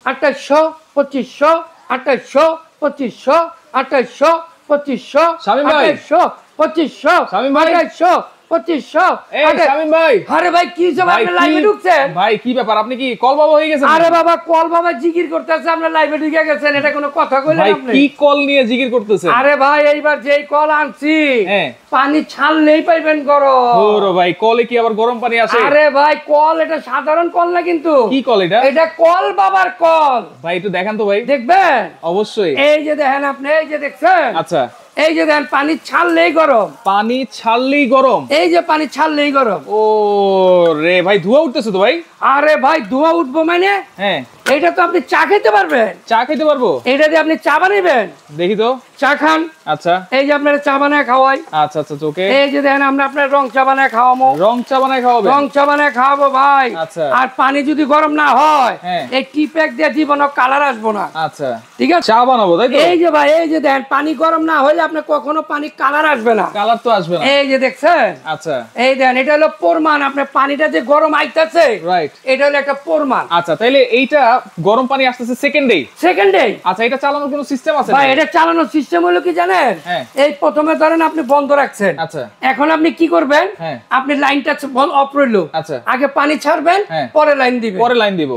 2800 2500 2800 2500 2800 2500 শামীম ভাই 2800 2500 শামীম ভাই 2800 2500 এই শামীম ভাই আরে ভাই কি যে আপনি লাইভে ঢুকছেন ভাই কি ব্যাপার আপনি কি কল বাবা হয়ে গেছেন আরে বাবা কল বাবা জিকির করতেছে আপনি লাইভে ঢুকে গেছেন এটা কোনো কথা কইলেন ভাই আপনি কি কল নিয়ে জিকির করতেছেন আরে ভাই এইবার যেই কল আনছি হ্যাঁ পানি ছাড়লেই পাইবেন গরম ওরে ভাই কলে কি আবার গরম পানি আসে আরে ভাই কল এটা সাধারণ কল না কিন্তু কি কল এটা এটা কল বাবার কল ভাই একটু দেখান তো ভাই দেখবেন অবশ্যই এই যে দেখেন আপনি এই যে দেখছেন আচ্ছা এই যে দেখেন পানি ছাড়লেই গরম পানি ছাড়লেই গরম এই যে পানি ছাড়লেই গরম ও রে ভাই ধোঁয়া উঠতেছে তো ভাই আরে ভাই ধোঁয়া উঠবো মানে হ্যাঁ এইটা তো আপনি চা খেতে পারবেন চা খেতে পারবো এইটা দিয়ে আপনি চা বানাবেন দেখি তো চা খান আচ্ছা এই যে আপনার চা বানায় খাওয়াই আচ্ছা আচ্ছা ওকে এই যে দেখেন আমরা আপনার রং চা বানায় খাওয়াবো রং চা বানায় খাওয়াবে রং চা বানায় খাওয়াবো ভাই আচ্ছা। আর পানি যদি গরম না হয় হ্যাঁ। এই টি প্যাক দিয়ে জীবন কালার আসবো না আচ্ছা ঠিক আছে চা বানাবো তাই তো এই যে ভাই এই যে দেখেন পানি গরম না হলে আপনার কখনো পানি কালার আসবে না কালার তো আসবে না এই যে দেখছেন আচ্ছা এই দেখেন এটা হলো প্রমাণ আপনার পানিটা যে গরম আইতাছে রাইট এটা হলো একটা প্রমাণ আচ্ছা তাইলে এইটা গরম পানি আসতেছে সেকেন্ডেই সেকেন্ডে আচ্ছা এটা চালানোর কোনো সিস্টেম আছে ভাই এটা চালানোর সিস্টেম হলো কি জানেন হ্যাঁ। এই প্রথমে ধরেন আপনি বন্ধ রাখছেন আচ্ছা এখন আপনি কি করবেন হ্যাঁ। আপনি লাইনটা অফ রইলো আচ্ছা। আগে পানি ছাড়বেন হ্যাঁ। পরে লাইন দিবেন পরে লাইন দিব